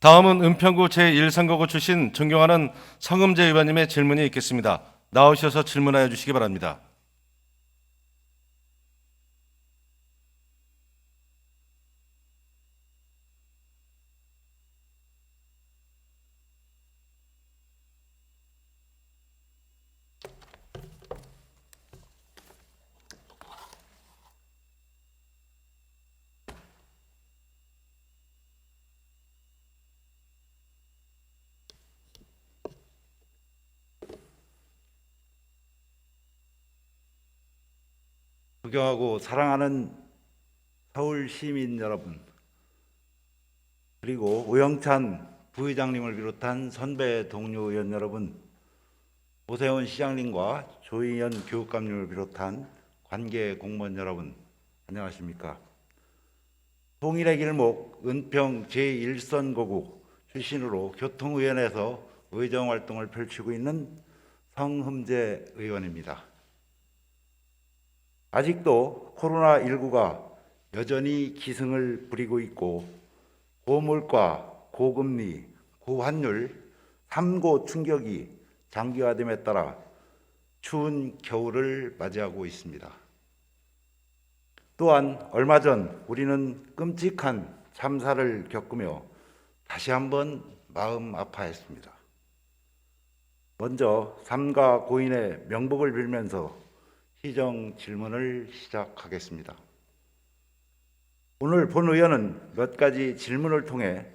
다음은 은평구 제1선거구 출신 존경하는 성흠재 의원님의 질문이 있겠습니다. 나오셔서 질문하여 주시기 바랍니다. 존경하고 사랑하는 서울 시민 여러분, 그리고 오영찬 부의장님을 비롯한 선배 동료 의원 여러분, 오세훈 시장님과 조희연 교육감님을 비롯한 관계 공무원 여러분, 안녕하십니까? 통일의 길목 은평 제1선거구 출신으로 교통위원회에서 의정활동을 펼치고 있는 성흠재 의원입니다. 아직도 코로나19가 여전히 기승을 부리고 있고 고물가, 고금리, 고환율, 3고 충격이 장기화됨에 따라 추운 겨울을 맞이하고 있습니다. 또한 얼마 전 우리는 끔찍한 참사를 겪으며 다시 한번 마음 아파했습니다. 먼저 삼가 고인의 명복을 빌면서 시정 질문을 시작하겠습니다. 오늘 본 의원은 몇 가지 질문을 통해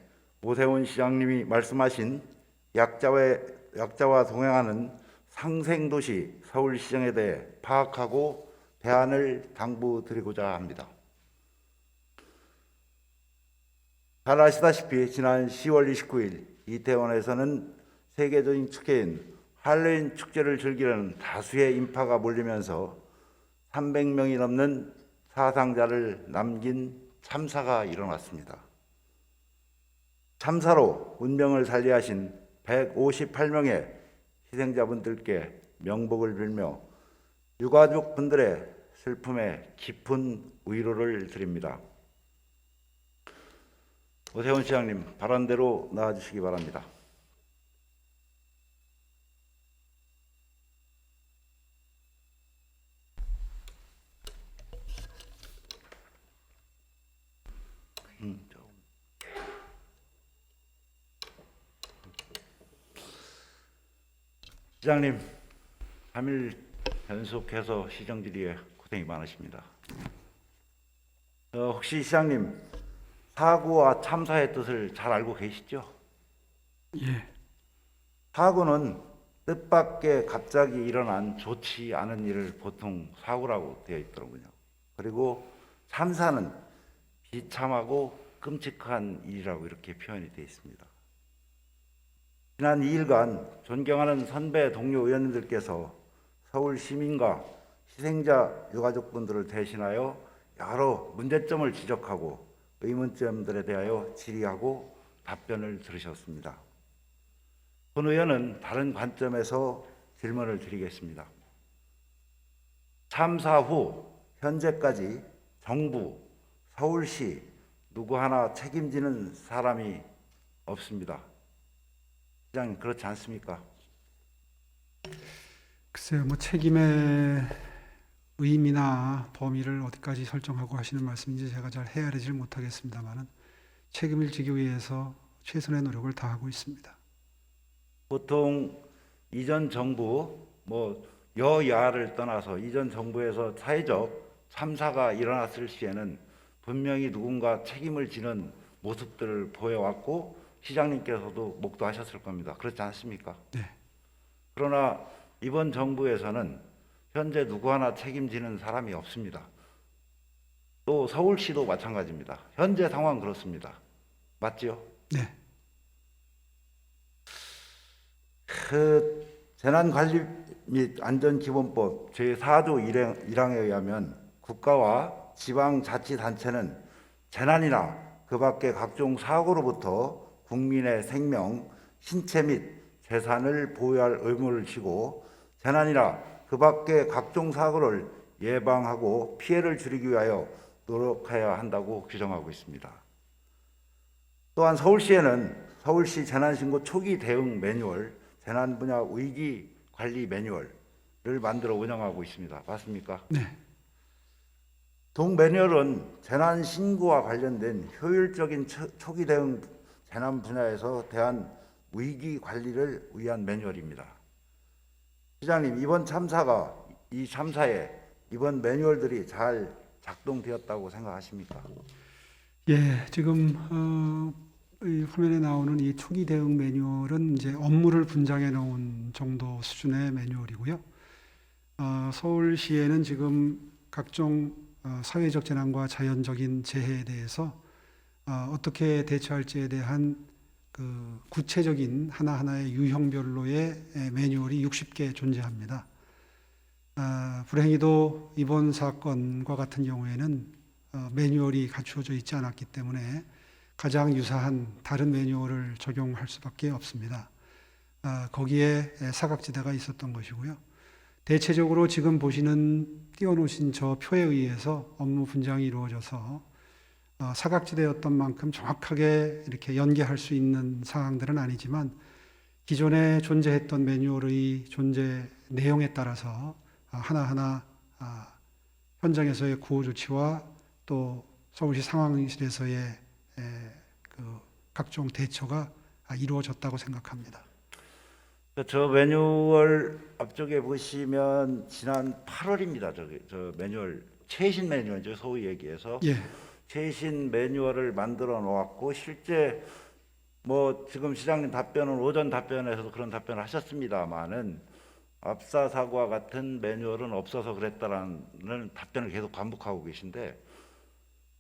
오세훈 시장님이 말씀하신 약자와 동행하는 상생도시 서울시정에 대해 파악하고 대안을 당부드리고자 합니다. 잘 아시다시피 지난 10월 29일 이태원에서는 세계적인 축제인 할로윈 축제를 즐기려는 다수의 인파가 몰리면서 300명이 넘는 사상자를 남긴 참사가 일어났습니다. 참사로 운명을 살리하신 158명의 희생자분들께 명복을 빌며 유가족분들의 슬픔에 깊은 위로를 드립니다. 오세훈 시장님, 발언대로 나와주시기 바랍니다. 시장님, 3일 연속해서 시정 질의에 고생이 많으십니다. 혹시 시장님, 사고와 참사의 뜻을 잘 알고 계시죠? 예, 사고는 뜻밖의 갑자기 일어난 좋지 않은 일을 보통 사고라고 되어 있더라고요. 그리고 참사는 비참하고 끔찍한 일이라고 이렇게 표현이 되어 있습니다. 지난 2일간 존경하는 선배 동료 의원님들께서 서울 시민과 희생자 유가족분들을 대신하여 여러 문제점을 지적하고 의문점들에 대하여 질의하고 답변을 들으셨습니다. 본 의원은 다른 관점에서 질문을 드리겠습니다. 참사 후 현재까지 정부, 서울시 누구 하나 책임지는 사람이 없습니다. 시장님, 그렇지 않습니까? 글쎄요, 책임의 의미나 범위를 어디까지 설정하고 하시는 말씀인지 제가 잘 헤아리질 못하겠습니다만은 책임을 지기 위해서 최선의 노력을 다하고 있습니다. 보통 이전 정부, 여야를 떠나서 이전 정부에서 사회적 참사가 일어났을 시에는 분명히 누군가 책임을 지는 모습들을 보여왔고 시장님께서도 목도하셨을 겁니다. 그렇지 않습니까? 네. 그러나 이번 정부에서는 현재 누구 하나 책임지는 사람이 없습니다. 또 서울시도 마찬가지입니다. 현재 상황 그렇습니다. 맞지요? 네. 재난관리 및 안전기본법 제4조 1항에 의하면 국가와 지방자치단체는 재난이나 그 밖의 각종 사고로부터 국민의 생명, 신체 및 재산을 보호할 의무를 지고 재난이나 그 밖의 각종 사고를 예방하고 피해를 줄이기 위하여 노력해야 한다고 규정하고 있습니다. 또한 서울시에는 서울시 재난신고 초기 대응 매뉴얼, 재난 분야 위기 관리 매뉴얼을 만들어 운영하고 있습니다. 맞습니까? 네. 동 매뉴얼은 재난 신고와 관련된 효율적인 초기 대응 재난 분야에서 대한 위기 관리를 위한 매뉴얼입니다. 시장님, 이 참사에 이번 매뉴얼들이 잘 작동되었다고 생각하십니까? 예, 지금 이 화면에 나오는 이 초기 대응 매뉴얼은 이제 업무를 분장해 놓은 정도 수준의 매뉴얼이고요. 서울시에는 지금 각종 사회적 재난과 자연적인 재해에 대해서 어떻게 대처할지에 대한 그 구체적인 하나하나의 유형별로의 매뉴얼이 60개 존재합니다. 불행히도 이번 사건과 같은 경우에는 매뉴얼이 갖추어져 있지 않았기 때문에 가장 유사한 다른 매뉴얼을 적용할 수밖에 없습니다. 거기에 사각지대가 있었던 것이고요. 대체적으로 지금 보시는 띄워놓으신 저 표에 의해서 업무 분장이 이루어져서 사각지대였던 만큼 정확하게 이렇게 연계할 수 있는 상황들은 아니지만 기존에 존재했던 매뉴얼의 존재 내용에 따라서 하나하나 현장에서의 구호 조치와 또 서울시 상황실에서의 그 각종 대처가 이루어졌다고 생각합니다. 저 매뉴얼 앞쪽에 보시면 지난 8월입니다. 저 매뉴얼 최신 매뉴얼이죠. 소위 얘기해서 예, 최신 매뉴얼을 만들어 놓았고 실제 뭐 지금 시장님 답변은 오전 답변에서도 그런 답변을 하셨습니다만은 압사 사고와 같은 매뉴얼은 없어서 그랬다라는 답변을 계속 반복하고 계신데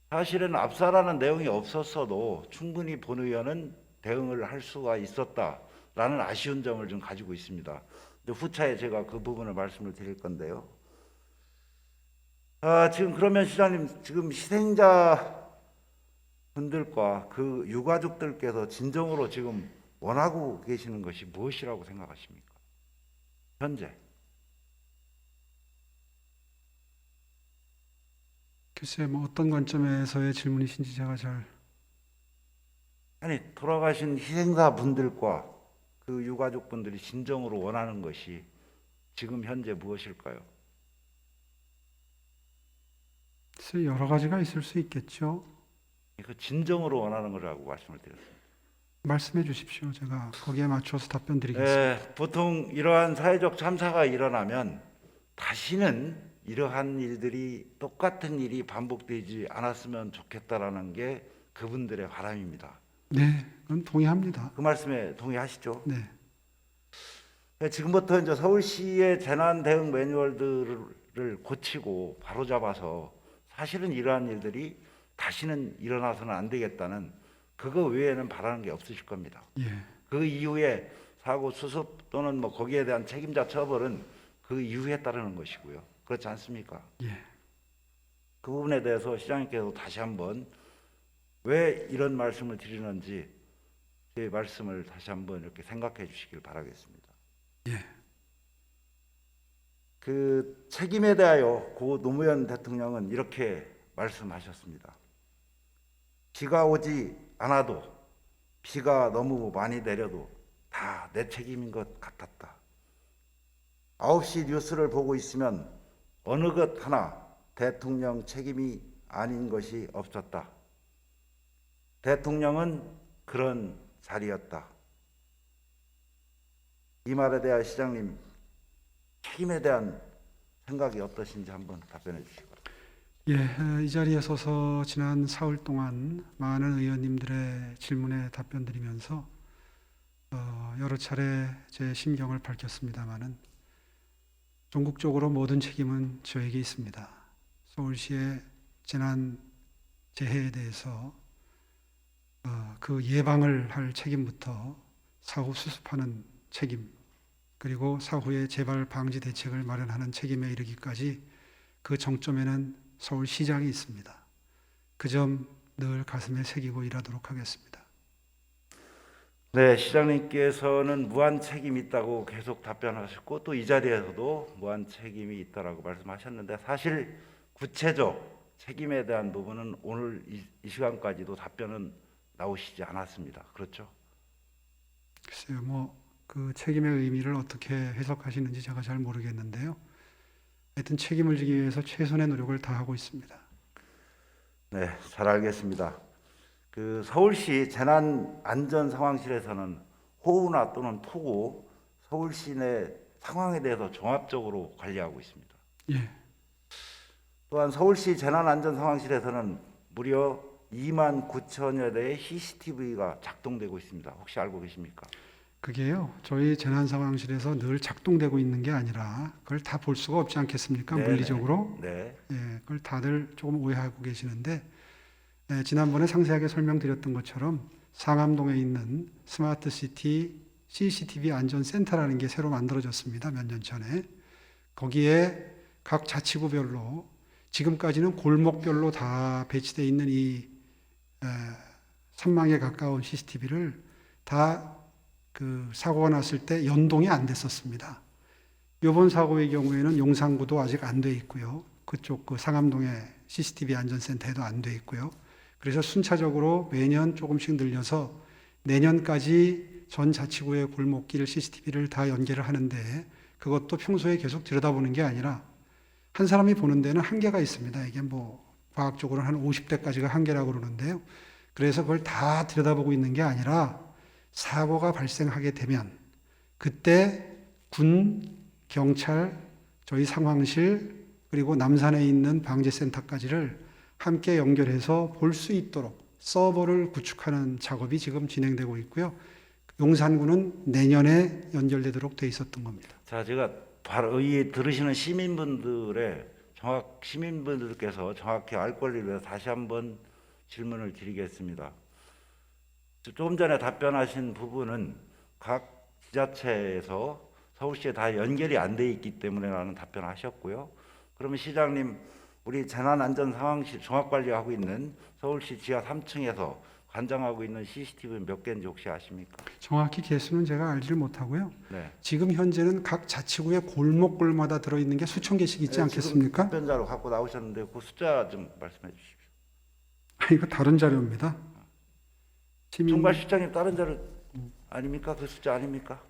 사실은 압사라는 내용이 없었어도 충분히 본의원은 대응을 할 수가 있었다라는 아쉬운 점을 좀 가지고 있습니다. 후차에 제가 그 부분을 말씀을 드릴 건데요. 지금 그러면 시장님 지금 희생자 분들과 그 유가족들께서 진정으로 지금 원하고 계시는 것이 무엇이라고 생각하십니까? 현재. 글쎄 뭐 어떤 관점에서의 질문이신지 제가 잘 아니 돌아가신 희생자 분들과 그 유가족 분들이 진정으로 원하는 것이 지금 현재 무엇일까요? 글쎄 여러 가지가 있을 수 있겠죠. 그 진정으로 원하는 거라고 말씀을 드렸습니다. 말씀해 주십시오. 제가 거기에 맞춰서 답변 드리겠습니다. 보통 이러한 사회적 참사가 일어나면 다시는 이러한 일들이 똑같은 일이 반복되지 않았으면 좋겠다라는 게 그분들의 바람입니다. 네, 그건 동의합니다. 그 말씀에 동의하시죠? 네, 지금부터 이제 서울시의 재난 대응 매뉴얼들을 고치고 바로잡아서 사실은 이러한 일들이 다시는 일어나서는 안 되겠다는 그거 외에는 바라는 게 없으실 겁니다. 예, 그 이후에 사고 수습 또는 뭐 거기에 대한 책임자 처벌은 그 이후에 따르는 것이고요. 그렇지 않습니까? 예. 그 부분에 대해서 시장님께서 다시 한번 왜 이런 말씀을 드리는지 제 말씀을 다시 한번 이렇게 생각해 주시길 바라겠습니다. 예. 그 책임에 대하여 고 노무현 대통령은 이렇게 말씀하셨습니다. 비가 오지 않아도 비가 너무 많이 내려도 다 내 책임인 것 같았다. 9시 뉴스를 보고 있으면 어느 것 하나 대통령 책임이 아닌 것이 없었다. 대통령은 그런 자리였다. 이 말에 대한 시장님 책임에 대한 생각이 어떠신지 한번 답변해 주시기 바랍니다. 예, 이 자리에 서서 지난 사흘 동안 많은 의원님들의 질문에 답변 드리면서 여러 차례 제 심경을 밝혔습니다마는 전국적으로 모든 책임은 저에게 있습니다. 서울시의 재난 재해에 대해서 그 예방을 할 책임부터 사후 수습하는 책임, 그리고 사후에 재발 방지 대책을 마련하는 책임에 이르기까지 그 정점에는 서울시장이 있습니다. 그 점 늘 가슴에 새기고 일하도록 하겠습니다. 네, 시장님께서는 무한 책임이 있다고 계속 답변하셨고 또 이 자리에서도 무한 책임이 있다라고 말씀하셨는데 사실 구체적 책임에 대한 부분은 오늘 이 시간까지도 답변은 나오시지 않았습니다. 그렇죠? 글쎄요, 뭐 그 책임의 의미를 어떻게 해석하시는지 제가 잘 모르겠는데요. 하여튼 책임을 지기 위해서 최선의 노력을 다하고 있습니다. 네, 잘 알겠습니다. 그 서울시 재난안전상황실에서는 호우나 또는 폭우, 서울 시내 상황에 대해서 종합적으로 관리하고 있습니다. 예, 또한 서울시 재난안전상황실에서는 무려 2만 9천여 대의 CCTV가 작동되고 있습니다. 혹시 알고 계십니까? 그게요, 저희 재난상황실에서 늘 작동되고 있는 게 아니라 그걸 다 볼 수가 없지 않겠습니까? 네네. 물리적으로. 네. 예, 그걸 다들 조금 오해하고 계시는데, 지난번에 상세하게 설명드렸던 것처럼 상암동에 있는 스마트 시티 CCTV 안전센터라는 게 새로 만들어졌습니다. 몇 년 전에. 거기에 각 자치구별로 지금까지는 골목별로 다 배치되어 있는 이 3만에 가까운 CCTV를 다 그 사고가 났을 때 연동이 안 됐었습니다. 이번 사고의 경우에는 용산구도 아직 안 돼 있고요. 그쪽 그 상암동의 CCTV 안전센터에도 안 돼 있고요. 그래서 순차적으로 매년 조금씩 늘려서 내년까지 전 자치구의 골목길 CCTV를 다 연계를 하는데, 그것도 평소에 계속 들여다보는 게 아니라 한 사람이 보는 데는 한계가 있습니다. 이게 뭐 과학적으로는 한 50대까지가 한계라고 그러는데요. 그래서 그걸 다 들여다보고 있는 게 아니라 사고가 발생하게 되면 그때 군, 경찰, 저희 상황실, 그리고 남산에 있는 방재센터까지를 함께 연결해서 볼 수 있도록 서버를 구축하는 작업이 지금 진행되고 있고요. 용산구는 내년에 연결되도록 돼 있었던 겁니다. 자, 제가 바로 이 들으시는 시민분들께서 정확히 알 권리를 위해서 다시 한번 질문을 드리겠습니다. 조금 전에 답변하신 부분은 각 지자체에서 서울시에 다 연결이 안 돼 있기 때문에라는 답변하셨고요. 그러면 시장님, 우리 재난안전상황실 종합관리하고 있는 서울시 지하 3층에서 관장하고 있는 CCTV 몇 개인지 혹시 아십니까? 정확히 개수는 제가 알지를 못하고요. 네. 지금 현재는 각 자치구의 골목골마다 들어있는 게 수천 개씩 있지 않겠습니까? 지금 답변자로 갖고 나오셨는데 그 숫자 좀 말씀해 주십시오. 이거 다른 자료입니다. 총괄실장님 다른 자료 아닙니까? 그 숫자 아닙니까?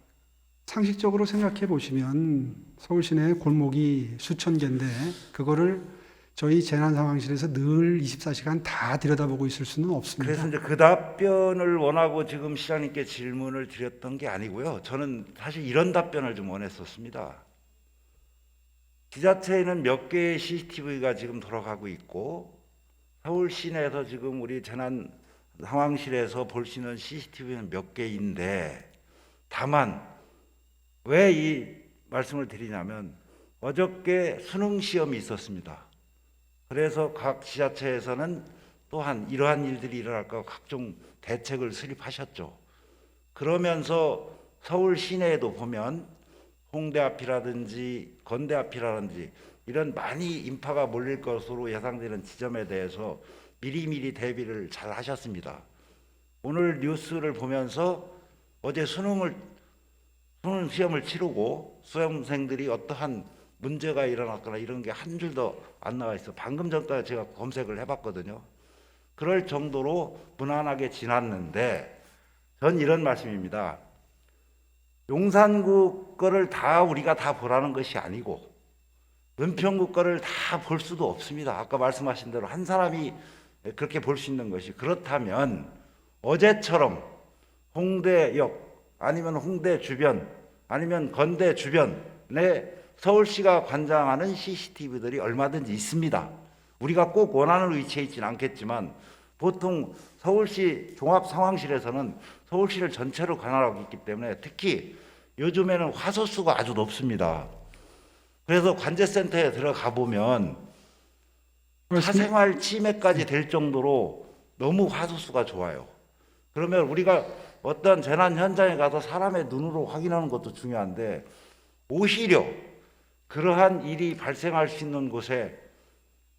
상식적으로 생각해 보시면 서울 시내 골목이 수천 개인데 그거를 저희 재난상황실에서 늘 24시간 다 들여다보고 있을 수는 없습니다. 그래서 이제 그 답변을 원하고 지금 시장님께 질문을 드렸던 게 아니고요. 저는 사실 이런 답변을 좀 원했었습니다. 지자체에는 몇 개의 CCTV가 지금 돌아가고 있고 서울 시내에서 지금 우리 재난 상황실에서 볼 수 있는 CCTV는 몇 개인데, 다만 왜 이 말씀을 드리냐면 어저께 수능 시험이 있었습니다. 그래서 각 지자체에서는 또한 이러한 일들이 일어날까 각종 대책을 수립하셨죠. 그러면서 서울 시내에도 보면 홍대 앞이라든지 건대 앞이라든지 이런 많이 인파가 몰릴 것으로 예상되는 지점에 대해서 미리미리 대비를 잘 하셨습니다. 오늘 뉴스를 보면서 어제 수능 시험을 치르고 수험생들이 어떠한 문제가 일어났거나 이런 게 한 줄도 안 나와 있어. 방금 전까지 제가 검색을 해봤거든요. 그럴 정도로 무난하게 지났는데 전 이런 말씀입니다. 용산구 거를 다 우리가 다 보라는 것이 아니고 은평구 거를 다 볼 수도 없습니다. 아까 말씀하신 대로 한 사람이 그렇게 볼 수 있는 것이, 그렇다면 어제처럼 홍대역 아니면 홍대 주변 아니면 건대 주변에 서울시가 관장하는 CCTV들이 얼마든지 있습니다. 우리가 꼭 원하는 위치에 있지는 않겠지만 보통 서울시 종합상황실에서는 서울시를 전체로 관할하고 있기 때문에 특히 요즘에는 화소수가 아주 높습니다. 그래서 관제센터에 들어가 보면 사생활 침해까지 될 정도로 너무 화소수가 좋아요. 그러면 우리가 어떤 재난 현장에 가서 사람의 눈으로 확인하는 것도 중요한데 오히려 그러한 일이 발생할 수 있는 곳에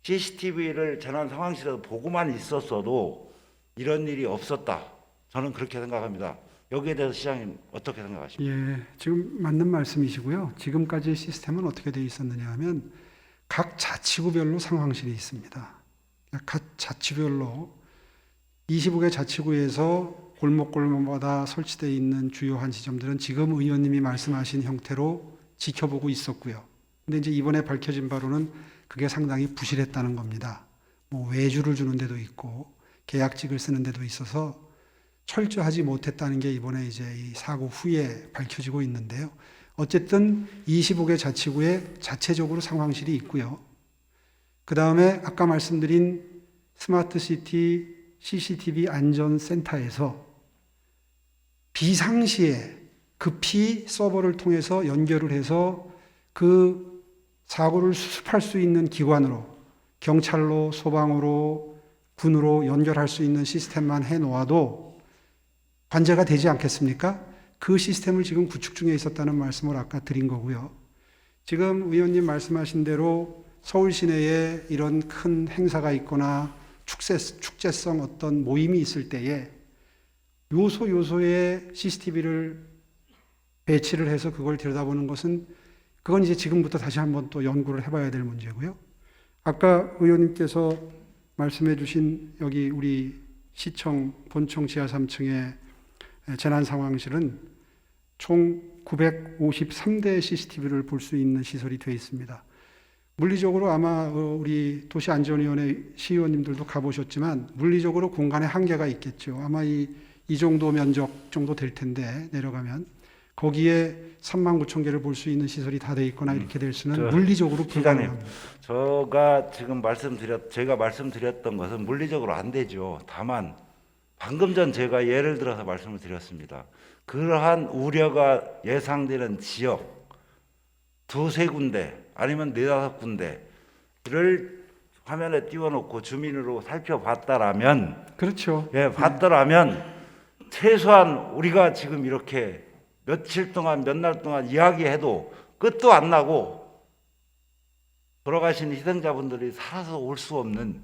CCTV를 재난 상황실에서 보고만 있었어도 이런 일이 없었다. 저는 그렇게 생각합니다. 여기에 대해서 시장님 어떻게 생각하십니까? 예, 지금 맞는 말씀이시고요. 지금까지의 시스템은 어떻게 되어 있었느냐 하면 각 자치구별로 상황실이 있습니다. 각 자치별로 25개 자치구에서 골목골목마다 설치되어 있는 주요한 지점들은 지금 의원님이 말씀하신 형태로 지켜보고 있었고요. 근데 이제 이번에 밝혀진 바로는 그게 상당히 부실했다는 겁니다. 뭐 외주를 주는 데도 있고 계약직을 쓰는 데도 있어서 철저하지 못했다는 게 이번에 이제 이 사고 후에 밝혀지고 있는데요. 어쨌든 25개 자치구에 자체적으로 상황실이 있고요. 그 다음에 아까 말씀드린 스마트시티 CCTV 안전센터에서 비상시에 급히 서버를 통해서 연결을 해서 그 사고를 수습할 수 있는 기관으로 경찰로, 소방으로, 군으로 연결할 수 있는 시스템만 해놓아도 관제가 되지 않겠습니까? 그 시스템을 지금 구축 중에 있었다는 말씀을 아까 드린 거고요. 지금 의원님 말씀하신 대로 서울 시내에 이런 큰 행사가 있거나 축제성 어떤 모임이 있을 때에 요소에 CCTV를 배치를 해서 그걸 들여다보는 것은 그건 이제 지금부터 다시 한번 또 연구를 해봐야 될 문제고요. 아까 의원님께서 말씀해 주신 여기 우리 시청 본청 지하 3층의 재난상황실은 총 953대 CCTV를 볼 수 있는 시설이 되어 있습니다. 물리적으로 아마 우리 도시안전위원회 시의원님들도 가보셨지만 물리적으로 공간에 한계가 있겠죠. 아마 이 정도 면적 정도 될 텐데 내려가면 거기에 39,000개를 볼 수 있는 시설이 다 돼 있거나 이렇게 될 수는 물리적으로 불가능합니다. 제가 말씀드렸던 것은 물리적으로 안 되죠. 다만 방금 전 제가 예를 들어서 말씀을 드렸습니다. 그러한 우려가 예상되는 지역 두세 군데 아니면 네다섯 군데를 화면에 띄워놓고 주민으로 살펴봤다라면 그렇죠. 봤더라면 최소한 우리가 지금 이렇게 며칠 동안 몇 날 동안 이야기해도 끝도 안 나고 돌아가신 희생자분들이 살아서 올 수 없는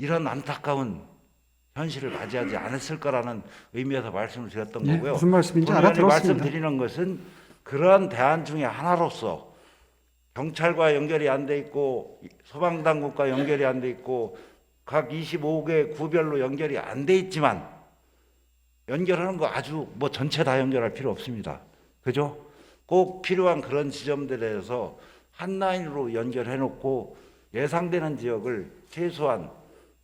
이런 안타까운 현실을 맞이하지 않았을 거라는 의미에서 말씀을 드렸던 거고요. 무슨 말씀인지 본의원이 알아들었습니다. 말씀드리는 것은 그러한 대안 중에 하나로서 경찰과 연결이 안 돼 있고 소방당국과 연결이 안 돼 있고 각 25개 구별로 연결이 안 돼 있지만 연결하는 거 아주 뭐 전체 다 연결할 필요 없습니다. 그죠? 꼭 필요한 그런 지점들에서 한 라인으로 연결해 놓고 예상되는 지역을 최소한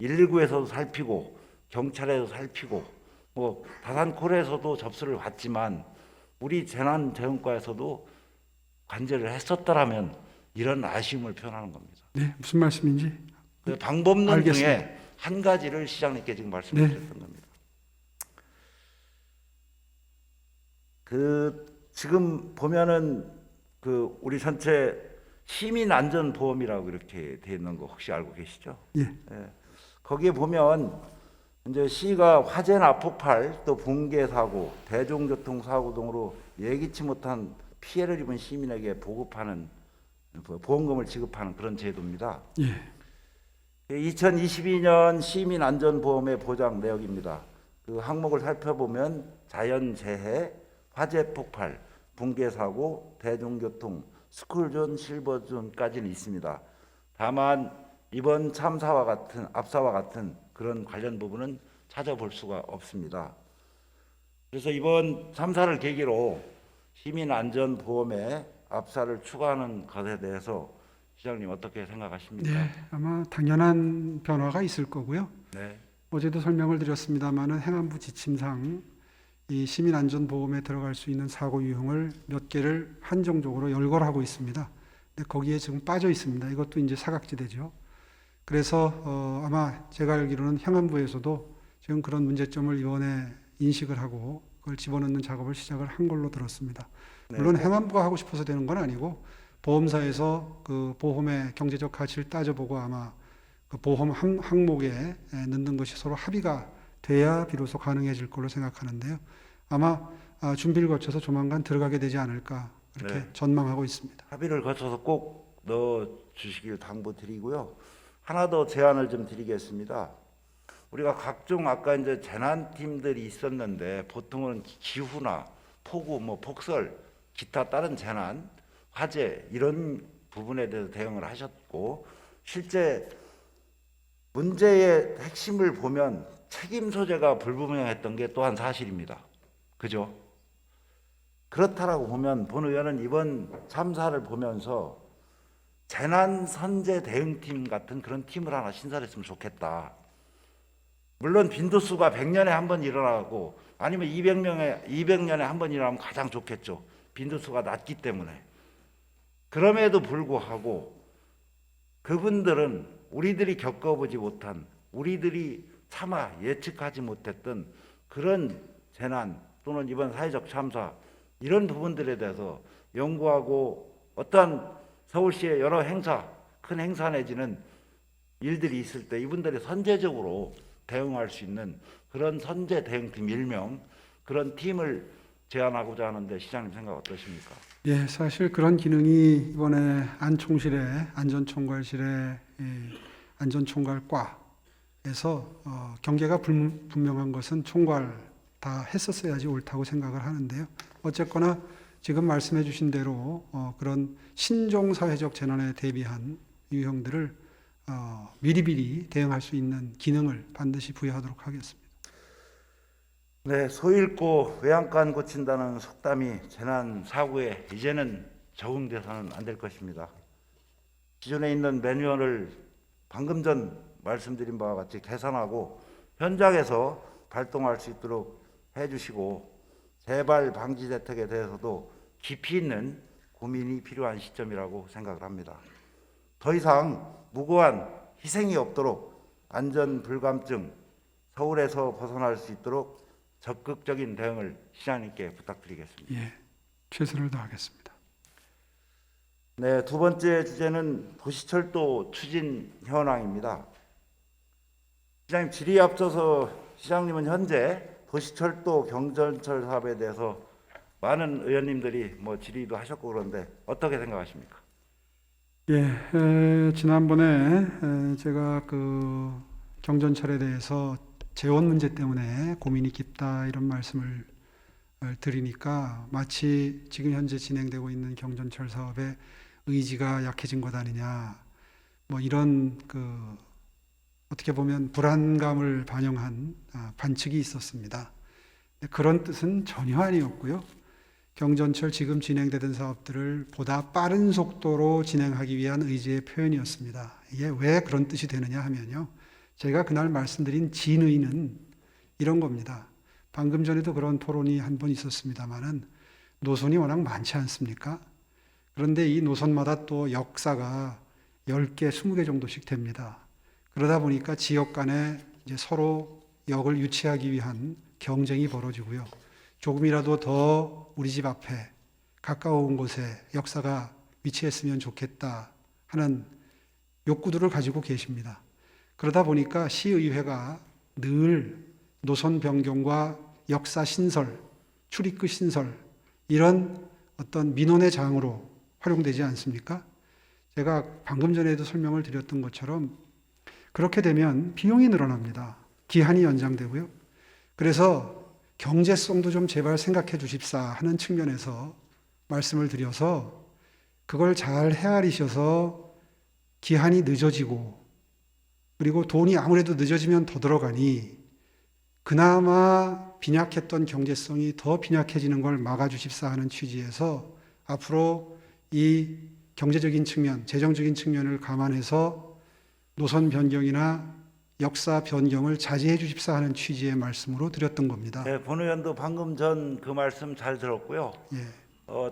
119에서도 살피고 경찰에서 살피고 뭐 다산콜에서도 접수를 받지만 우리 재난재난과에서도 관제를 했었더라면 이런 아쉬움을 표현하는 겁니다. 네, 무슨 말씀인지 그 방법론 알겠습니다. 중에 한 가지를 시장님께 지금 말씀드렸던 겁니다. 지금 보면은 우리 전체 시민 안전 보험이라고 이렇게 돼 있는 거 혹시 알고 계시죠? 예. 거기에 보면 이제 시가 화재나 폭발 또 붕괴 사고, 대중교통 사고 등으로 예기치 못한 피해를 입은 시민에게 보급하는 보험금을 지급하는 그런 제도입니다. 예. 2022년 시민 안전보험의 보장 내역입니다. 그 항목을 살펴보면 자연재해, 화재 폭발, 붕괴 사고, 대중교통, 스쿨존, 실버존까지는 있습니다. 다만 이번 참사와 같은 압사와 같은 그런 관련 부분은 찾아볼 수가 없습니다. 그래서 이번 참사를 계기로 시민안전보험에 압사를 추가하는 것에 대해서 시장님 어떻게 생각하십니까? 네, 아마 당연한 변화가 있을 거고요. 네. 어제도 설명을 드렸습니다마는 행안부 지침상 이 시민안전보험에 들어갈 수 있는 사고 유형을 몇 개를 한정적으로 열거하고 있습니다. 근데 거기에 지금 빠져 있습니다. 이것도 이제 사각지대죠. 그래서 아마 제가 알기로는 행안부에서도 지금 그런 문제점을 이번에 인식을 하고 그걸 집어넣는 작업을 시작을 한 걸로 들었습니다. 물론 행안부가 하고 싶어서 되는 건 아니고 보험사에서 그 보험의 경제적 가치를 따져보고 아마 그 보험 항목에 넣는 것이 서로 합의가 돼야 비로소 가능해질 걸로 생각하는데요. 아마 준비를 거쳐서 조만간 들어가게 되지 않을까 그렇게 전망하고 있습니다. 합의를 거쳐서 꼭 넣어 주시길 당부드리고요. 하나 더 제안을 좀 드리겠습니다. 우리가 각종 아까 이제 재난팀들이 있었는데 보통은 기후나 폭우, 폭설, 기타 다른 재난, 화재 이런 부분에 대해서 대응을 하셨고 실제 문제의 핵심을 보면 책임 소재가 불분명했던 게 또한 사실입니다. 그죠? 그렇다라고 보면 본 의원은 이번 참사를 보면서 재난 선제 대응팀 같은 그런 팀을 하나 신설했으면 좋겠다. 물론 빈도수가 100년에 한 번 일어나고 아니면 200년에 한 번 일어나면 가장 좋겠죠. 빈도수가 낮기 때문에. 그럼에도 불구하고 그분들은 우리들이 겪어보지 못한, 우리들이 차마 예측하지 못했던 그런 재난 또는 이번 사회적 참사 이런 부분들에 대해서 연구하고 어떠한 서울시의 여러 행사, 큰 행사 내지는 일들이 있을 때 이분들이 선제적으로 대응할 수 있는 그런 선제 대응팀 일명 그런 팀을 제안하고자 하는데 시장님 생각 어떠십니까? 예, 사실 그런 기능이 이번에 안총실에 안전총괄실에 안전총괄과에서 경계가 분명한 것은 총괄 다 했었어야지 옳다고 생각을 하는데요. 어쨌거나 지금 말씀해 주신 대로 그런 신종사회적 재난에 대비한 유형들을 미리미리 대응할 수 있는 기능을 반드시 부여하도록 하겠습니다. 네, 소 잃고 외양간 고친다는 속담이 재난 사고에 이제는 적응돼서는 안 될 것입니다. 기존에 있는 매뉴얼을 방금 전 말씀드린 바와 같이 개선하고 현장에서 발동할 수 있도록 해주시고 재발 방지 대책에 대해서도 깊이 있는 고민이 필요한 시점이라고 생각을 합니다. 더 이상 무고한 희생이 없도록 안전 불감증 서울에서 벗어날 수 있도록 적극적인 대응을 시장님께 부탁드리겠습니다. 예, 최선을 다하겠습니다. 네, 두 번째 주제는 도시철도 추진 현황입니다. 시장님 질의에 앞서서 시장님은 현재 도시철도 경전철 사업에 대해서 많은 의원님들이 질의도 하셨고 그런데 어떻게 생각하십니까? 예, 지난번에 제가 그 경전철에 대해서 재원 문제 때문에 고민이 깊다 이런 말씀을 드리니까 마치 지금 현재 진행되고 있는 경전철 사업의 의지가 약해진 것 아니냐 이런 어떻게 보면 불안감을 반영한 관측이 있었습니다. 그런 뜻은 전혀 아니었고요. 경전철 지금 진행되던 사업들을 보다 빠른 속도로 진행하기 위한 의지의 표현이었습니다. 이게 왜 그런 뜻이 되느냐 하면요. 제가 그날 말씀드린 진의는 이런 겁니다. 방금 전에도 그런 토론이 한 번 있었습니다만은 노선이 워낙 많지 않습니까? 그런데 이 노선마다 또 역사가 10개, 20개 정도씩 됩니다. 그러다 보니까 지역 간에 이제 서로 역을 유치하기 위한 경쟁이 벌어지고요. 조금이라도 더 우리 집 앞에 가까운 곳에 역사가 위치했으면 좋겠다 하는 욕구들을 가지고 계십니다. 그러다 보니까 시의회가 늘 노선 변경과 역사 신설, 출입구 신설 이런 어떤 민원의 장으로 활용되지 않습니까? 제가 방금 전에도 설명을 드렸던 것처럼 그렇게 되면 비용이 늘어납니다. 기한이 연장되고요. 그래서 경제성도 좀 제발 생각해 주십사 하는 측면에서 말씀을 드려서 그걸 잘 헤아리셔서 기한이 늦어지고 그리고 돈이 아무래도 늦어지면 더 들어가니 그나마 빈약했던 경제성이 더 빈약해지는 걸 막아주십사 하는 취지에서 앞으로 이 경제적인 측면, 재정적인 측면을 감안해서 노선 변경이나 역사 변경을 자제해 주십사 하는 취지의 말씀으로 드렸던 겁니다. 네, 본 의원도 방금 전 그 말씀 잘 들었고요. 예.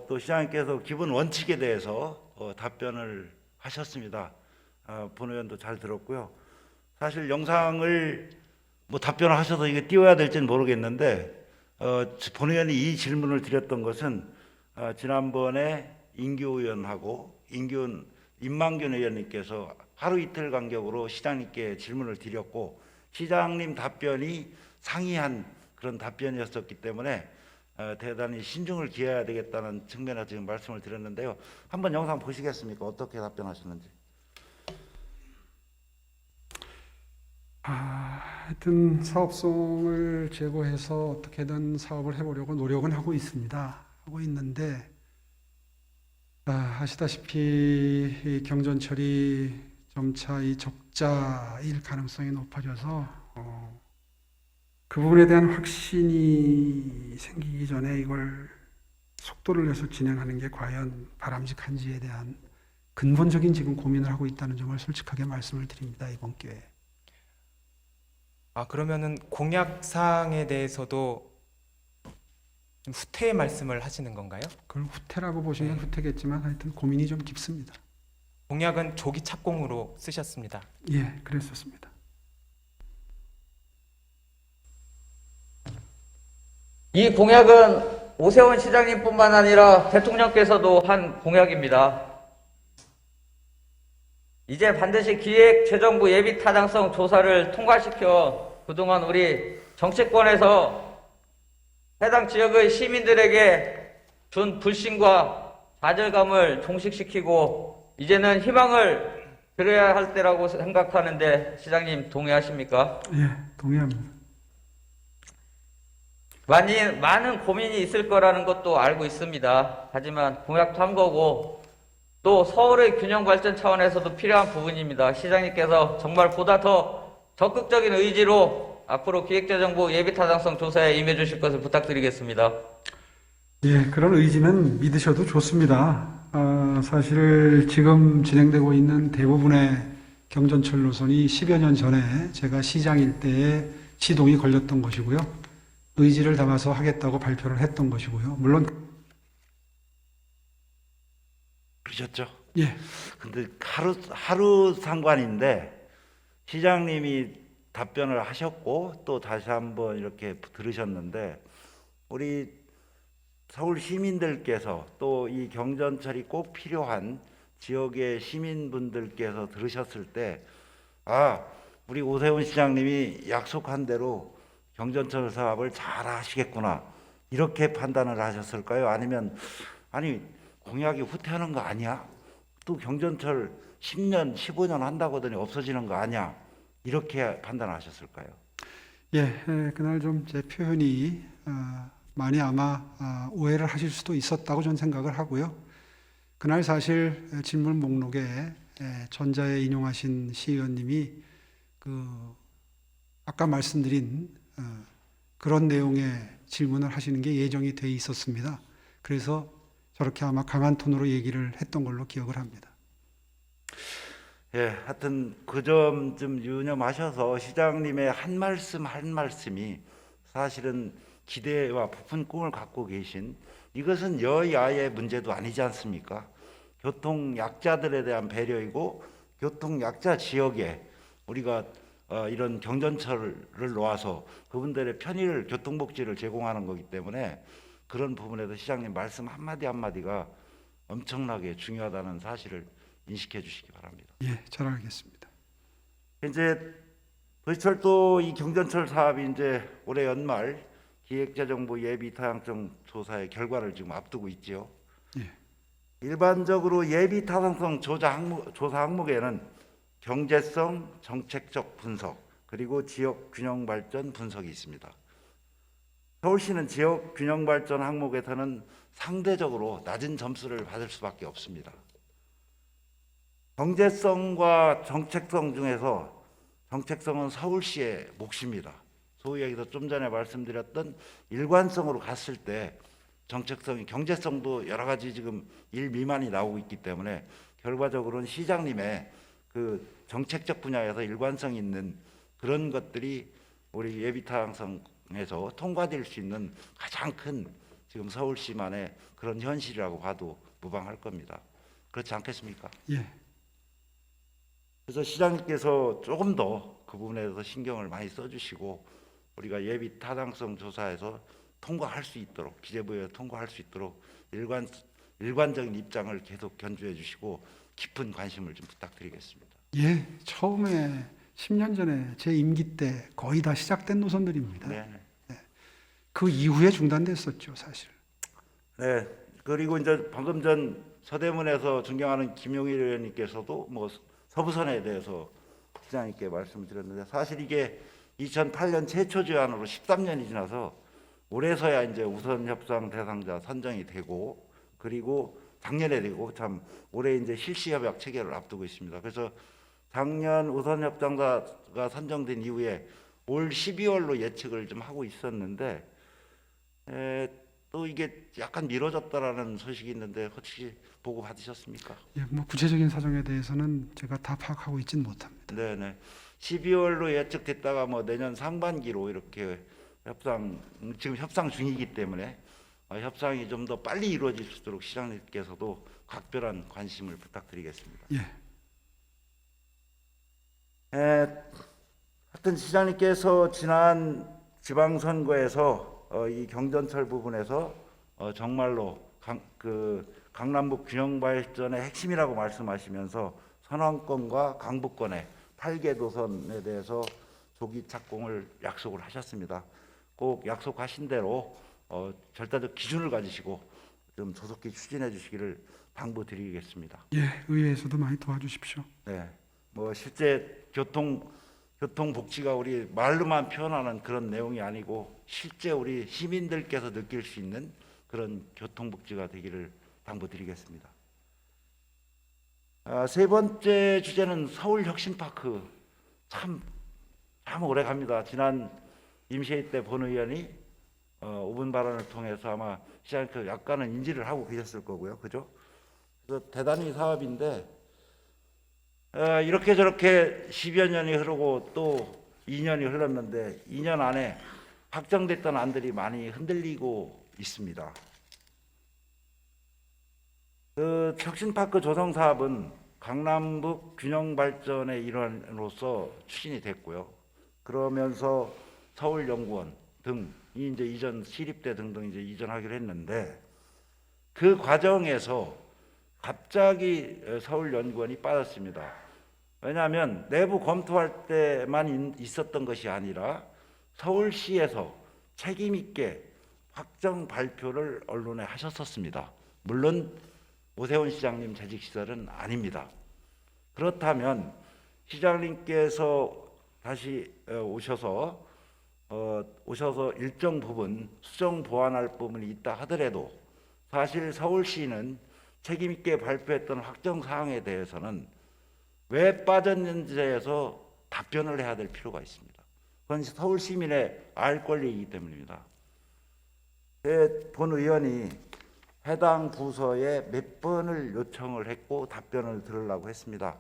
또 시장님께서 기본 원칙에 대해서 답변을 하셨습니다. 본 의원도 잘 들었고요. 사실 영상을 답변을 하셔서 이게 띄워야 될지는 모르겠는데 본 의원이 이 질문을 드렸던 것은 지난번에 인규 의원하고 임만균 의원님께서 하루 이틀 간격으로 시장님께 질문을 드렸고 시장님 답변이 상이한 그런 답변이었었기 때문에 대단히 신중을 기해야 되겠다는 측면에서 지금 말씀을 드렸는데요. 한번 영상 보시겠습니까? 어떻게 답변하셨는지. 하여튼 사업성을 제고해서 어떻게든 사업을 해보려고 노력은 하고 있습니다. 하고 있는데 아시다시피 이 경전철이 점차 이 적자일 가능성이 높아져서 그 부분에 대한 확신이 생기기 전에 이걸 속도를 내서 진행하는 게 과연 바람직한지에 대한 근본적인 지금 고민을 하고 있다는 점을 솔직하게 말씀을 드립니다. 이번 기회에. 그러면은 공약 사항에 대해서도 좀 후퇴의 말씀을 하시는 건가요? 그걸 후퇴라고 보시면 후퇴겠지만 하여튼 고민이 좀 깊습니다. 공약은 조기 착공으로 쓰셨습니다. 예, 그랬었습니다. 이 공약은 오세훈 시장님뿐만 아니라 대통령께서도 한 공약입니다. 이제 반드시 기획재정부 예비 타당성 조사를 통과시켜 그동안 우리 정치권에서 해당 지역의 시민들에게 준 불신과 좌절감을 종식시키고 이제는 희망을 드려야 할 때라고 생각하는데 시장님 동의하십니까? 예, 동의합니다. 많은 고민이 있을 거라는 것도 알고 있습니다. 하지만 공약도 한 거고 또 서울의 균형 발전 차원에서도 필요한 부분입니다. 시장님께서 정말 보다 더 적극적인 의지로 앞으로 기획재정부 예비타당성 조사에 임해 주실 것을 부탁드리겠습니다. 예, 그런 의지는 믿으셔도 좋습니다. 사실 지금 진행되고 있는 대부분의 경전철 노선이 10여 년 전에 제가 시장일 때에 시동이 걸렸던 것이고요. 의지를 담아서 하겠다고 발표를 했던 것이고요. 물론 그러셨죠? 예, 근데 하루 상관인데 시장님이 답변을 하셨고 또 다시 한번 이렇게 들으셨는데 우리 서울 시민들께서 또 이 경전철이 꼭 필요한 지역의 시민분들께서 들으셨을 때 우리 오세훈 시장님이 약속한 대로 경전철 사업을 잘 하시겠구나 이렇게 판단을 하셨을까요? 아니면 공약이 후퇴하는 거 아니야? 또 경전철 10년, 15년 한다고 하더니 없어지는 거 아니야? 이렇게 판단하셨을까요? 예, 그날 좀 제 표현이 많이 아마 오해를 하실 수도 있었다고 저는 생각을 하고요. 그날 사실 질문 목록에 전자에 인용하신 시의원님이 아까 말씀드린 그런 내용의 질문을 하시는 게 예정이 돼 있었습니다. 그래서 저렇게 아마 강한 톤으로 얘기를 했던 걸로 기억을 합니다. 예, 하여튼 그 점 좀 유념하셔서 시장님의 한 말씀이 사실은 기대와 부푼 꿈을 갖고 계신 이것은 여야의 문제도 아니지 않습니까? 교통 약자들에 대한 배려이고 교통 약자 지역에 우리가 이런 경전철을 놓아서 그분들의 편의를 교통복지를 제공하는 거기 때문에 그런 부분에서 시장님 말씀 한마디 한마디가 엄청나게 중요하다는 사실을 인식해 주시기 바랍니다. 예, 잘 알겠습니다. 이제 도시철도 이 경전철 사업이 이제 올해 연말 기획재정부 예비 타당성 조사의 결과를 지금 앞두고 있지요. 예. 일반적으로 예비 타당성 조사 항목에는 경제성, 정책적 분석, 그리고 지역 균형 발전 분석이 있습니다. 서울시는 지역 균형 발전 항목에서는 상대적으로 낮은 점수를 받을 수밖에 없습니다. 경제성과 정책성 중에서 정책성은 서울시의 몫입니다. 소위 여기서 좀 전에 말씀드렸던 일관성으로 갔을 때 정책성이 경제성도 여러 가지 지금 일 미만이 나오고 있기 때문에 결과적으로는 시장님의 그 정책적 분야에서 일관성 있는 그런 것들이 우리 예비타당성에서 통과될 수 있는 가장 큰 지금 서울시만의 그런 현실이라고 봐도 무방할 겁니다. 그렇지 않겠습니까? 예. 그래서 시장님께서 조금 더 그 부분에 대해서 신경을 많이 써주시고 우리가 예비 타당성 조사에서 통과할 수 있도록 기재부에 통과할 수 있도록 일관적인 입장을 계속 견주해 주시고 깊은 관심을 좀 부탁드리겠습니다. 예, 처음에 10년 전에 제 임기 때 거의 다 시작된 노선들입니다. 네. 그 이후에 중단됐었죠, 사실. 네. 그리고 이제 방금 전 서대문에서 존경하는 김용일 의원님께서도 뭐 서부선에 대해서 시장님께 말씀을 드렸는데 사실 이게 2008년 최초 제안으로 13년이 지나서 올해서야 이제 우선 협상 대상자 선정이 되고 그리고 작년에 되고 참 올해 이제 실시 협약 체결을 앞두고 있습니다. 그래서 작년 우선 협상자가 선정된 이후에 올 12월로 예측을 좀 하고 있었는데 또 이게 약간 미뤄졌다라는 소식이 있는데 혹시 보고 받으셨습니까? 예, 뭐 구체적인 사정에 대해서는 제가 다 파악하고 있지는 못합니다. 네네. 12월로 예측됐다가 뭐 내년 상반기로 이렇게 지금 협상 중이기 때문에 협상이 좀 더 빨리 이루어질 수 있도록 시장님께서도 각별한 관심을 부탁드리겠습니다. 예, 하여튼 시장님께서 지난 지방선거에서 이 경전철 부분에서 정말로 강남북 균형 발전의 핵심이라고 말씀하시면서 선왕권과 강북권의 8개 도선에 대해서 조기 착공을 약속을 하셨습니다. 꼭 약속하신 대로 절대적 기준을 가지시고 좀 조속히 추진해 주시기를 당부드리겠습니다. 예, 의회에서도 많이 도와주십시오. 네, 뭐 실제 교통복지가 우리 말로만 표현하는 그런 내용이 아니고 실제 우리 시민들께서 느낄 수 있는 그런 교통복지가 되기를 당부드리겠습니다. 세 번째 주제는 서울혁신파크. 참 오래 갑니다. 지난 임시회의 때 본 의원이 5분 발언을 통해서 아마 시장님께서 약간은 인지를 하고 계셨을 거고요. 그죠? 그래서 대단히 사업인데 이렇게 저렇게 10여 년이 흐르고 또 2년이 흘렀는데 2년 안에 확정됐던 안들이 많이 흔들리고 있습니다. 혁신파크 조성 사업은 강남북 균형 발전의 일환으로서 추진이 됐고요. 그러면서 서울연구원 등이 이제 이전 시립대 등등 이제 이전하기로 했는데 그 과정에서 갑자기 서울연구원이 빠졌습니다. 왜냐하면 내부 검토할 때만 있었던 것이 아니라 서울시에서 책임 있게 확정 발표를 언론에 하셨었습니다. 물론 오세훈 시장님 재직 시절은 아닙니다. 그렇다면 시장님께서 다시 오셔서 일정 부분 수정 보완할 부분이 있다 하더라도 사실 서울시는 책임 있게 발표했던 확정 사항에 대해서는 왜 빠졌는지에서 답변을 해야 될 필요가 있습니다. 그건 서울 시민의 알 권리이기 때문입니다. 본 의원이 해당 부서에 몇 번을 요청을 했고 답변을 들으려고 했습니다.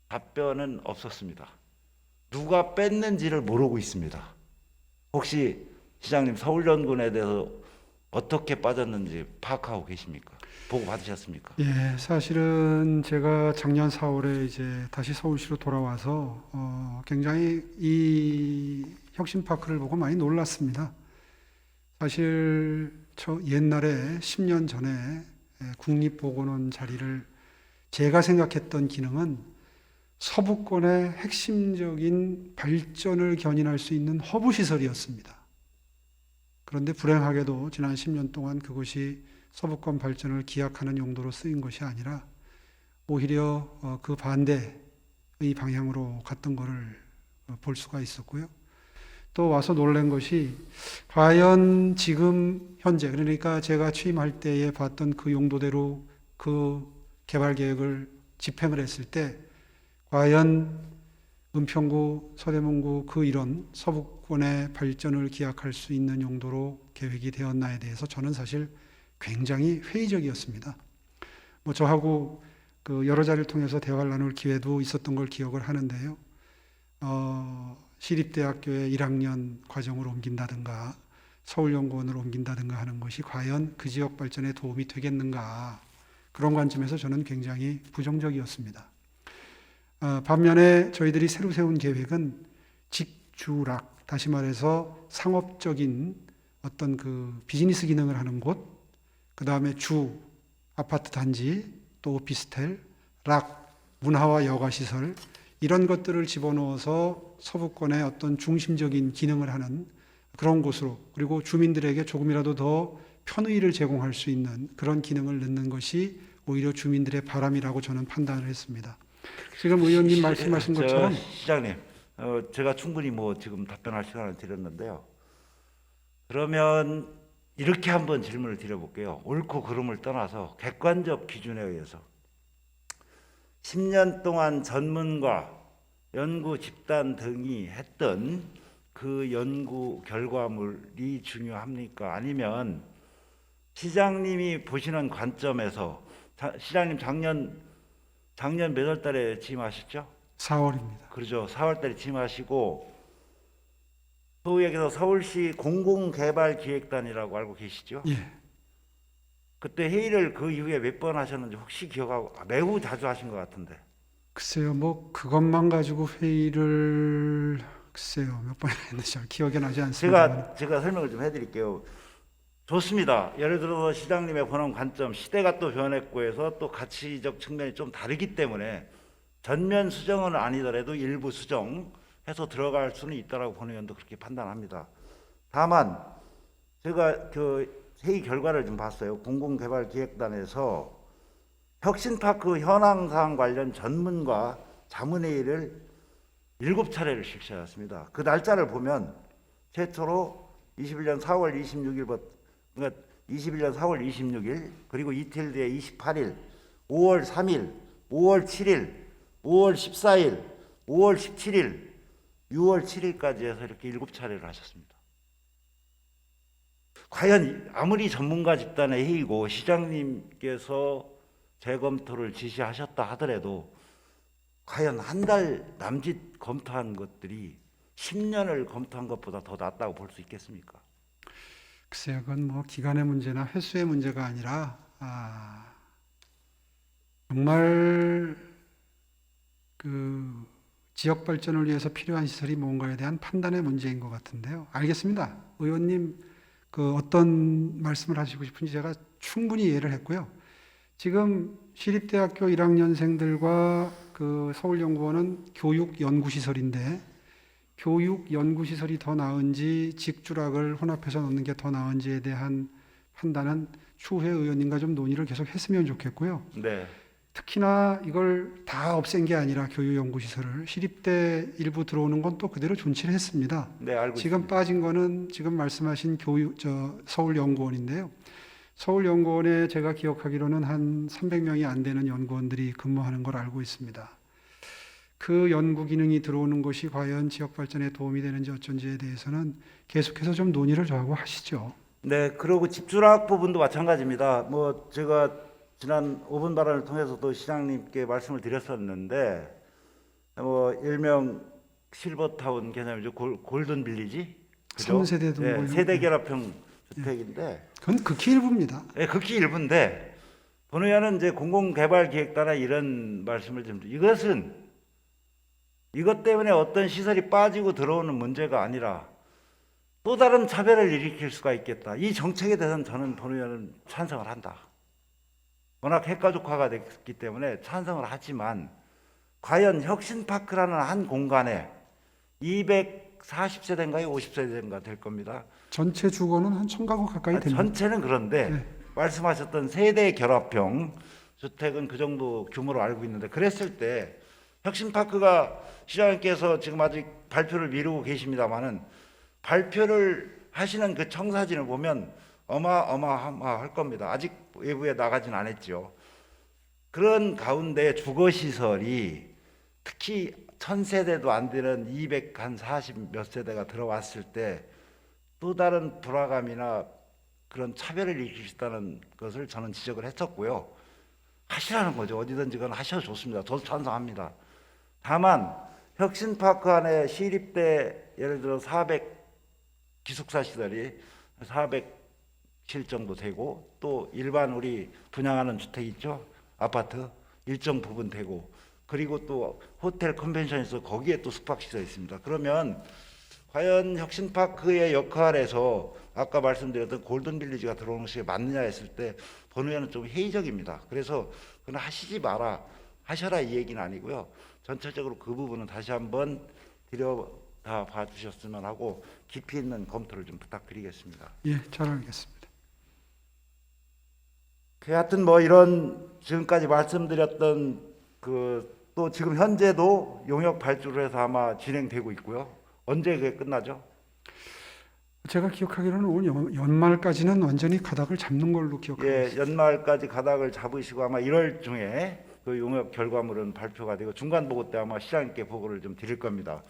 답변은 없었습니다. 누가 뺐는지를 모르고 있습니다. 혹시 시장님 서울연구원에 대해서 어떻게 빠졌는지 파악하고 계십니까? 보고 받으셨습니까? 예, 사실은 제가 작년 4월에 이제 다시 서울시로 돌아와서 굉장히 이 혁신파크를 보고 많이 놀랐습니다. 사실 옛날에 10년 전에 국립보건원 자리를 제가 생각했던 기능은 서부권의 핵심적인 발전을 견인할 수 있는 허브 시설이었습니다. 그런데 불행하게도 지난 10년 동안 그것이 서부권 발전을 기약하는 용도로 쓰인 것이 아니라 오히려 그 반대의 방향으로 갔던 것을 볼 수가 있었고요. 또 와서 놀란 것이 과연 지금 현재 그러니까 제가 취임할 때에 봤던 그 용도대로 그 개발 계획을 집행을 했을 때 과연 은평구, 서대문구 그 이런 서부권의 발전을 기약할 수 있는 용도로 계획이 되었나에 대해서 저는 사실 굉장히 회의적이었습니다. 뭐 저하고 그 여러 자리를 통해서 대화를 나눌 기회도 있었던 걸 기억을 하는데요. 시립대학교의 1학년 과정을 옮긴다든가 서울연구원으로 옮긴다든가 하는 것이 과연 그 지역 발전에 도움이 되겠는가 그런 관점에서 저는 굉장히 부정적이었습니다. 반면에 저희들이 새로 세운 계획은 직주락, 다시 말해서 상업적인 어떤 그 비즈니스 기능을 하는 곳, 그 다음에 주, 아파트 단지, 또 오피스텔, 락, 문화와 여가시설 이런 것들을 집어넣어서 서부권의 어떤 중심적인 기능을 하는 그런 곳으로 그리고 주민들에게 조금이라도 더 편의를 제공할 수 있는 그런 기능을 넣는 것이 오히려 주민들의 바람이라고 저는 판단을 했습니다. 지금 의원님 말씀하신 것처럼 시장님, 제가 충분히 뭐 지금 답변할 시간을 드렸는데요. 그러면 이렇게 한번 질문을 드려볼게요. 옳고 그름을 떠나서 객관적 기준에 의해서 10년 동안 전문가, 연구 집단 등이 했던 그 연구 결과물이 중요합니까? 아니면 시장님이 보시는 관점에서 시장님 작년 몇 월 달에 취임하셨죠? 4월입니다. 그러죠. 4월 달에 취임하시고 소위 얘기해서 서울시 공공개발기획단이라고 알고 계시죠? 예, 그때 회의를 그 이후에 몇 번 하셨는지 혹시 기억하고 매우 자주 하신 것 같은데. 글쎄요, 뭐 그것만 가지고 회의를 글쎄요 몇 번이나 했는지 잘 기억이 나지 않습니다. 제가 설명을 좀 해드릴게요. 좋습니다. 예를 들어서 시장님의 보는 관점, 시대가 또 변했고 해서 또 가치적 측면이 좀 다르기 때문에 전면 수정은 아니더라도 일부 수정해서 들어갈 수는 있다라고 보는 의원도 그렇게 판단합니다. 다만 제가 그 회의 결과를 좀 봤어요. 공공개발기획단에서 혁신파크 현황사항 관련 전문가 자문회의를 7차례를 실시했습니다. 그 날짜를 보면 최초로 21년 4월 26일부터 그러니까 21년 4월 26일 그리고 이틀 뒤에 28일, 5월 3일, 5월 7일, 5월 14일, 5월 17일, 6월 7일까지 해서 이렇게 7차례를 하셨습니다. 과연 아무리 전문가 집단의 회의고 시장님께서 재검토를 지시하셨다 하더라도 과연 한 달 남짓 검토한 것들이 10년을 검토한 것보다 더 낫다고 볼 수 있겠습니까? 글쎄요, 그건 뭐 기간의 문제나 횟수의 문제가 아니라 정말 그 지역 발전을 위해서 필요한 시설이 뭔가에 대한 판단의 문제인 것 같은데요. 알겠습니다. 의원님 그 어떤 말씀을 하시고 싶은지 제가 충분히 이해를 했고요. 지금 시립대학교 1학년생들과 그 서울연구원은 교육연구시설인데 교육연구시설이 더 나은지 직주락을 혼합해서 넣는 게 더 나은지에 대한 판단은 추후에 의원님과 좀 논의를 계속 했으면 좋겠고요. 네. 특히나 이걸 다 없앤 게 아니라 교육연구시설을 시립대 일부 들어오는 건 또 그대로 존치를 했습니다. 네, 알고 지금 있습니다. 빠진 거는 지금 말씀하신 서울연구원인데요. 서울연구원에 제가 기억하기로는 한 300명이 안 되는 연구원들이 근무하는 걸 알고 있습니다. 그 연구 기능이 들어오는 것이 과연 지역 발전에 도움이 되는지 어쩐지에 대해서는 계속해서 좀 논의를 저하고 하시죠. 네, 그리고 집주락 부분도 마찬가지입니다. 뭐 제가 지난 5분 발언을 통해서도 시장님께 말씀을 드렸었는데 뭐 일명 실버타운 개념이죠. 골든 빌리지. 그죠? 3세대 동거 네, 세대 결합형 주택인데 그건 극히 일부입니다. 네, 극히 일부인데 본 의원은 이제 공공개발기획단에 이런 말씀을 좀 이것 때문에 어떤 시설이 빠지고 들어오는 문제가 아니라 또 다른 차별을 일으킬 수가 있겠다. 이 정책에 대해서는 저는 본 의원은 찬성을 한다. 워낙 핵가족화가 됐기 때문에 찬성을 하지만 과연 혁신파크라는 한 공간에 240세대인가요? 50세대인가 될 겁니다. 전체 주거는 한 1000가구 가까이 됩니다. 전체는 그런데 네. 말씀하셨던 세대 결합형 주택은 그 정도 규모로 알고 있는데 그랬을 때 혁신파크가 시장님께서 지금 아직 발표를 미루고 계십니다마는 발표를 하시는 그 청사진을 보면 어마어마할 겁니다. 아직 외부에 나가진 않았죠. 그런 가운데 주거시설이 특히 1000세대도 안 되는 240 몇 세대가 들어왔을 때 또 다른 불화감이나 그런 차별을 일으킬 수 있다는 것을 저는 지적을 했었고요. 하시라는 거죠. 어디든지 그건 하셔도 좋습니다. 저도 찬성합니다. 다만 혁신파크 안에 시립대 예를 들어 400 기숙사 시설이 400실 정도 되고 또 일반 우리 분양하는 주택 있죠. 아파트 일정 부분 되고 그리고 또 호텔 컨벤션에서 거기에 또 숙박시설이 있습니다. 그러면 과연 혁신파크의 역할에서 아까 말씀드렸던 골든빌리지가 들어오는 것이 맞느냐 했을 때 본 의원은 좀 회의적입니다. 그래서 그건 하시지 마라, 하셔라 이 얘기는 아니고요. 전체적으로 그 부분은 다시 한번 들여다 봐주셨으면 하고 깊이 있는 검토를 좀 부탁드리겠습니다. 예, 잘 알겠습니다. 하여튼 뭐 이런 지금까지 말씀드렸던 그 또 지금 현재도 용역 발주를 해서 아마 진행되고 있고요. 언제 그게 끝나죠? 제가 기억하기로는 오늘 연말까지는 완전히 가닥을 잡는 걸로 기억합니다. 예, 연말까지 가닥을 잡으시고 아마 1월 중에 그 용역 결과물은 발표가 되고 중간 보고 때 아마 시장님께 보고를 좀 드릴 겁니다.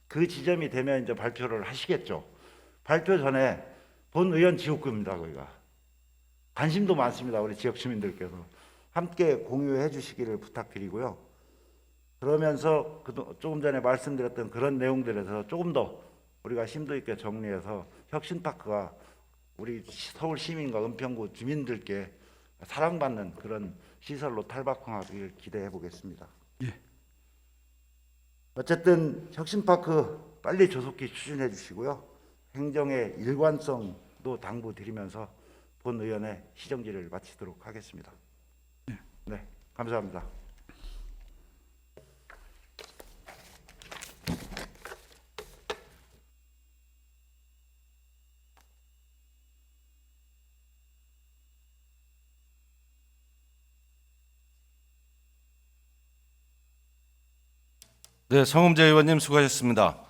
그 지점이 되면 이제 발표를 하시겠죠. 발표 전에 본 의원 지옥금입니다. 거기가 관심도 많습니다. 우리 지역 주민들께서 함께 공유해 주시기를 부탁드리고요. 그러면서 조금 전에 말씀드렸던 그런 내용들에서 조금 더 우리가 심도 있게 정리해서 혁신파크가 우리 서울 시민과 은평구 주민들께 사랑받는 그런 시설로 탈바꿈하기를 기대해 보겠습니다. 예. 어쨌든 혁신파크 빨리 조속히 추진해 주시고요. 행정의 일관성도 당부드리면서 본 의원의 시정지를 마치도록 하겠습니다. 네, 감사합니다. 네, 성음재 의원님 수고하셨습니다.